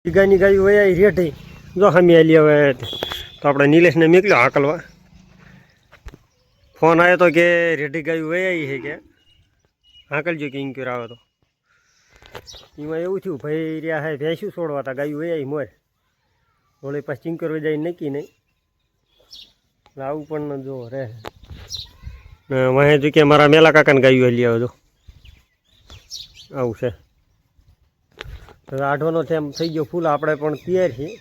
વીઘાની ગાયું હોય રેઠી જો હમી આલી હવે તો આપણે નિલેશને મોકલ્યો હાકલવા. ફોન આવ્યો તો કે રેઢી ગાયું હોય છે કે હાકલજો કે ઇન્ક્યોર આવે તો. એમાં એવું થયું ભાઈ રહ્યા હે ભેંસું છોડવા હતા ગાયું હોય મોર વળી પાછી ચિંકર જાય નક્કી નહીં આવું પણ જો રહે. વાહે જો કે મારા મેલા કાકાને ગાયું હલી આવે જો આવું છે. હવે આઢવાનો ટાઈમ થઈ ગયો ફૂલ આપણે પણ તૈયાર છીએ.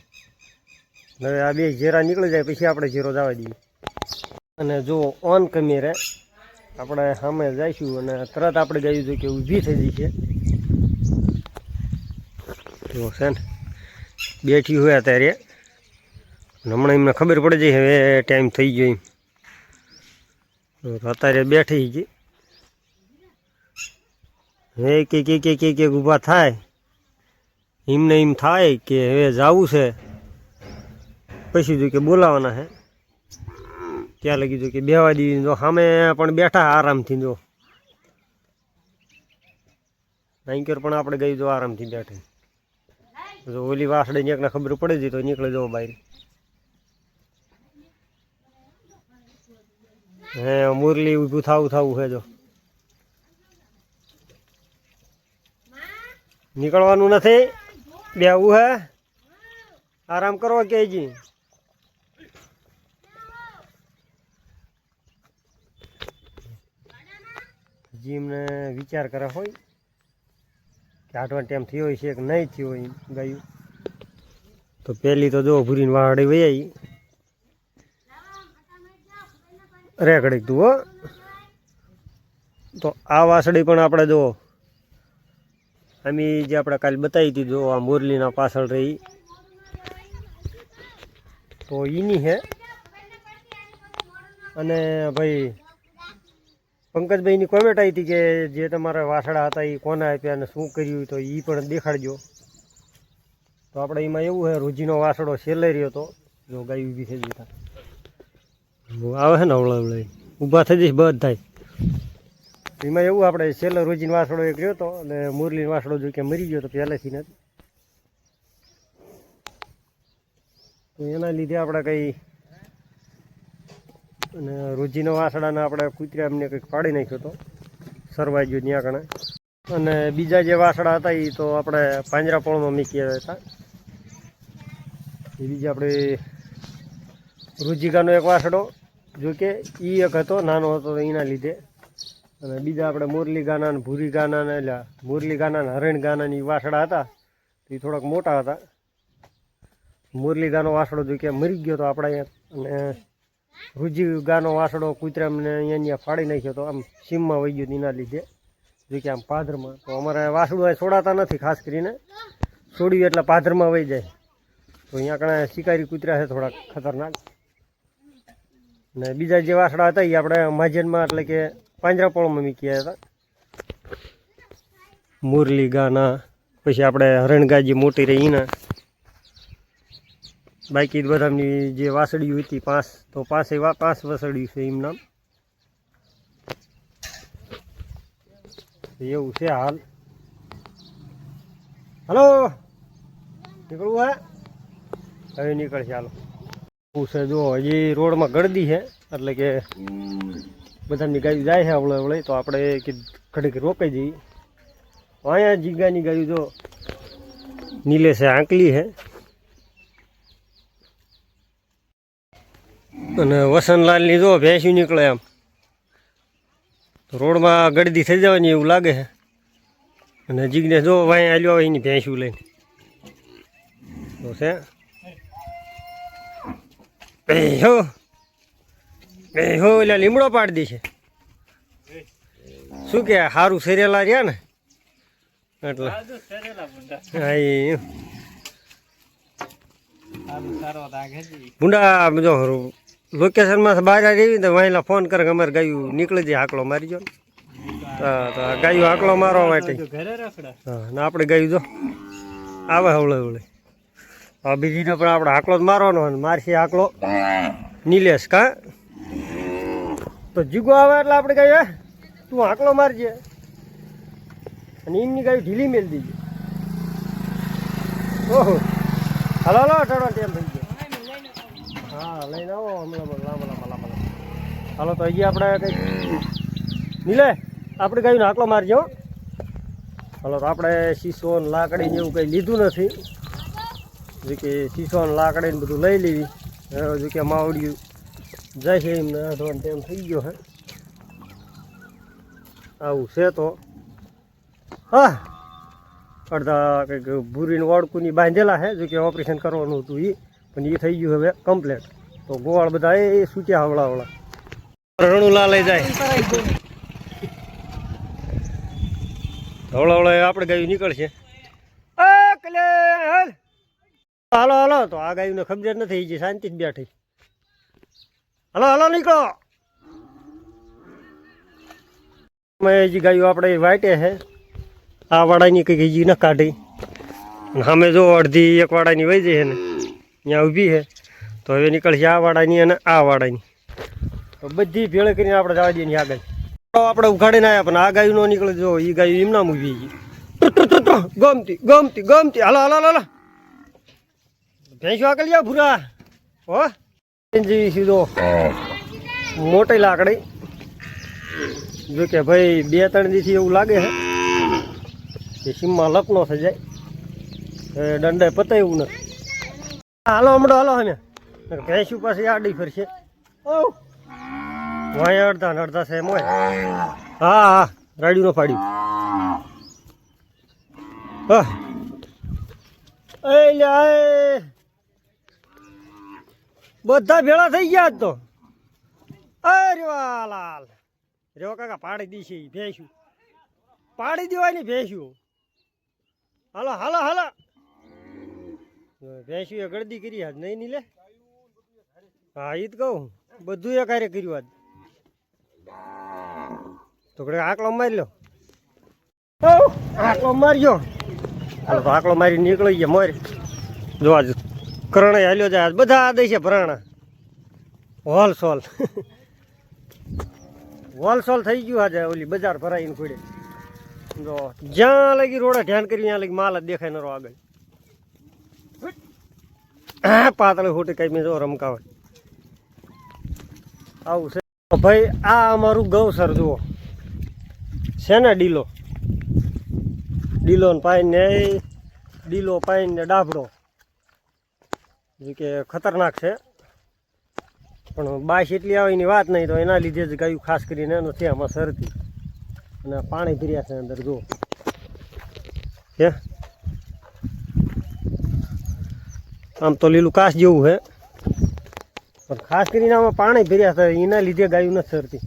હવે આ બે ઝેરા નીકળી જાય પછી આપણે ઝેરો જવા દઈએ. અને જો ઓન કમીરે આપણે સામે જઈશું અને તરત આપણે ગાયું જો કે ઊભી થઈ ગઈ છે જો છે ને બેઠી હોય અત્યારે. હમણાં એમને ખબર પડી જાય હવે ટાઈમ થઈ ગયો એમ અત્યારે બેઠી ગઈ. હવે કે ઊભા થાય એમને એમ થાય કે હવે જવું છે પછી જો કે બોલાવાના હે ત્યાં લગી જો કે બેવા દી જો સામે પણ બેઠા આરામથી જો નાઈકર પણ આપણે ગઈ જો આરામથી બેઠે જો ઓલી વાસડે એકને ખબર પડે છે તો નીકળે જવો બહાર. હે મુરલી ઊભું થવું છે જો નીકળવાનું નથી બેવું હે આરામ કરવા કે જી. જીમને વિચાર કરે હોય કે આટવાનો ટાઈમ થયો હોય છે કે નહીં થયો હોય ગાયું તો પહેલી તો જો ભૂરીને વાહડી વહી આવી રે ઘડીક તું હો. તો આ વાસળી પણ આપણે જો અમે જે આપણે કાલે બતાવી હતી જો આ મુરલીના પાછળ રહી તો એની હે. અને ભાઈ પંકજભાઈની કોમેન્ટ આવી હતી કે જે તમારા વાસળા હતા એ કોને આપ્યા અને શું કર્યું તો એ પણ દેખાડજો. તો આપણે એમાં એવું છે રોજીનો વાસળો છેલ્લે રહ્યો હતો જો ગાય ઊભી થઈ જતા આવે છે ને અવળા અવળા ઊભા થઈ જઈશ બધ થાય. એમાં એવું આપણે છેલ્લે રોજીનો વાસળો એક રહ્યો હતો અને મુરલીનો વાસળો જો કે મરી ગયો તો પહેલેથી નથી તો એના લીધે આપણે કંઈ અને રોજીના વાસળાને આપણે કૂતરા એમને કંઈક પાડી નાખ્યો હતો સરવાઈ ગયો ત્યાં કણે. અને બીજા જે વાસળા હતા એ તો આપણે પાંજરાપોળમાં મૂકી આવ્યા હતા. એ બીજા આપણે રોજીગાનો એક વાસળો જોકે એ એક હતો નાનો હતો એના લીધે. અને બીજા આપણે મુરલી ગાના ને ભૂરી ગાના ને એટલે મુરલી ગાના ને હરણ ગાનાની વાસળા હતા એ થોડાક મોટા હતા. મુરલી ગાનો વાસળો જો કે મરી ગયો તો આપણે અહીંયા. અને રૂજી ગાનો વાસળો કૂતરામને અહીંયા ફાડી નાખ્યો તો આમ સીમમાં વહી ગયો એના લીધે જો કે આમ પાદરમાં. તો અમારે વાસળું અહીં છોડાતા નથી ખાસ કરીને છોડ્યું એટલે પાદરમાં વહી જાય તો અહીંયા કણે શિકારી કૂતરા છે થોડાક ખતરનાક. ને બીજા જે વાસળા હતા એ આપણે માજનમાં એટલે કે પાંજરાપોળમાં મૂકી આવ્યા હતા મુરલી ગાના. પછી આપણે હરણગા જે મોટી રહી એના બાકી બધાની જે વાસળીઓ હતી પાંચ તો પાંચ વાસળીઓ છે એમ નામ એવું છે હાલ. હલો નીકળવું હે હવે નીકળશે હાલો. એવું છે જો હજી રોડમાં ગળદી છે એટલે કે બધાની ગાયું જાય છે અવળે અવળે તો આપણે ઘડીક રોકાઈ જઈએ. અહીંયા જીગાની ગાયું જો નીલે છે આંકલી છે અને વસનલાલની જો ભેંસું નીકળે એમ રોડમાં ગળદી થઈ જવાની એવું લાગે છે. અને જીગને જો વાંય આલ્યો આવે એની ભેંસું લઈને તો છે હો એટલે લીમડો પાડી દે છે શું કે સારું સરેલા રહ્યા ને એટલે હા એ ભૂંડા જો લોકેશનમાં બહાર આવી તો વાંયલા ફોન કરે કે અમારે ગાયું નીકળી જાય હાકલો મારી જો તો ગાયું હાકલો મારવા માટે હા ને આપણે ગાયું જો આવે હવળે હવળે હવે બીજીને પણ આપણે હાકલો જ મારવાનો મારશે હાકલો નિલેશ કા તો જીગો આવે એટલે આપણે કહીએ તું હાકલો મારજે અને એમની ગાયું ઢીલી મેળ દીધી ઓહો હાલો હાલો ચડો ટાઈમ થઈ ગયો હા લઈને આવો હમણાં લાંબા હાલો તો હજી આપણે કંઈક નીલે આપણે ગાયું આટલો મારજો હાલો તો આપણે શીશો ને લાકડી ને એવું કંઈ લીધું નથી જે કે શીશો ને લાકડી ને બધું લઈ લેવી જો કે માવડિયું જાય છે એમને અડવાનું ટાઈમ થઈ ગયો હે આવું છે તો હા અડધા કંઈક ભૂરીને વાડકુની બાંધેલા છે જો કે ઓપરેશન કરવાનું હતું એ પણ એ થઈ ગયું હવે કમ્પ્લેટ તો ગોવાળ બધા એ સૂચ્યા હવળા રણુલા લઈ જાય હવળા આપણે ગાયું નીકળશે હાલો હાલો તો આ ગાયુંને ખબર નથી જે શાંતિ જ બેઠી હાલો હાલો નીકળો હજી ગાયું આપણે વાટે છે આ વાડાની કંઈક હજી ન કાઢી સામે જો અડધી એક વાડાની વહી જાય છે ને ત્યાં ઊભી છે તો હવે નીકળશે આ વાડાની અને આ વાડાની તો બધી ભેળ કરીને આપણે જવા દઈએ આગળ આપણે ઉઘાડીને આવ્યા પણ આ ગાયું ન નીકળે જો એ ગાયું એમના ઊભી ગઈ ગમતી ગમતી ગમતી હાલો હાલો હાલો ભેંસો આગળ જાવ ભૂરા હો જેવી સીધો મોટી લાકડી જો કે ભાઈ 2-3 દીથી એવું લાગે છે કે સીમમાં લપનો થઈ જાય દંડે પતાય એવું નથી હાલો હમણાં હાલો અમે ભેંસું પાસે આડી ફરશે વાય અડધા ને અડધા છે મોય હા હા રાડ્યું ન ફાડ્યું હા બધા ભેળા થઈ ગયા જ તો અરે વાહ લાલ રેવા કાકા પાડી દીશે ભેંસું પાડી દેવાની ભેંસું હાલો હાલો હાલો ભેંસું એ ગળદી કરી આજ નહીં ની લે હા એ જ કહું બધું એ કાર્ય કર્યું આજ તો કડે આંકડો મારી લો આંકડો માર્યો હાલો તો આંકડો મારી નીકળી ગયા મોર જો આજ કરણે હાલ્યો જાય આજ બધા દે છે ભરાણા હોલસોલ હોલસોલ થઈ ગયું આજે ઓલી બજાર ભરાઈને ખોડે જો જ્યાં લગી રોડા ધ્યાન કરી ત્યાં લગી માલ જ દેખાય નરો આગળ પાતળી ખોટી કઈ મેં જો રમકાવે આવું છે ભાઈ આ અમારું ગૌસર જુઓ છે ને ડીલો ડીલો ને પાઈન ને ડીલો પાઈન ને ડાભડો જે કે ખતરનાક છે પણ બાશ એટલી આવીની વાત નહીં તો એના લીધે જ ગાયું ખાસ કરીને એનું છે આમાં શરતી અને પાણી ભર્યા છે અંદર જો હે આમ તો લીલું કાચ જેવું છે પણ ખાસ કરીને આમાં પાણી ભર્યા છે એના લીધે ગાયું નથી શરતી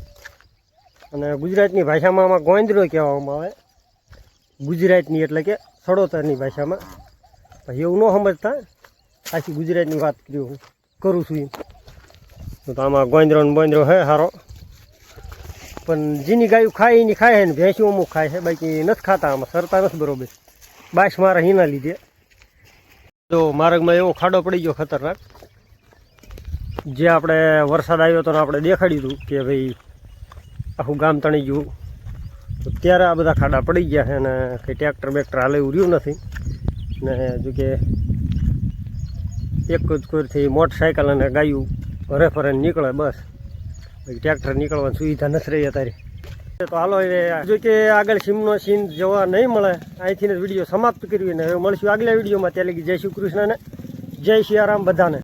અને ગુજરાતની ભાષામાં આમાં ગોંદરો કહેવામાં આવે ગુજરાતની એટલે કે સડોતરની ભાષામાં પછી એવું ન સમજતા આખી ગુજરાતની વાત કરું છું એમ તો આમાં ગોંદરો ને બોંદરો હે સારો પણ જેની ગાયું ખાય એની ખાય ને ભેંસું અમુક ખાય છે બાકી નથી ખાતા આમાં સરતા નથી બરોબર બાશ મારે એના લીધે તો માર્ગમાં એવો ખાડો પડી ગયો ખતરનાક જે આપણે વરસાદ આવ્યો તો આપણે દેખાડ્યું હતું કે ભાઈ આખું ગામ તણી ગયું તો ત્યારે આ બધા ખાડા પડી ગયા છે અને કંઈ ટ્રેક્ટર બેક્ટર હાલે એવું રહ્યું નથી ને જો કે એક જ કોઈથી મોટરસાઇકલ અને ગાયું ફરે ફરે નીકળે બસ ટ્રેક્ટર નીકળવાની સુવિધા નથી રહી અત્યારે તો હાલો હવે જો કે આગળ સીમનો સીન જોવા નહીં મળે અહીંથી જ વિડીયો સમાપ્ત કર્યું ને હવે મળશું આગલા વિડીયોમાં ત્યાં લગી જય શ્રી કૃષ્ણ ને જય સિયારામ બધાને.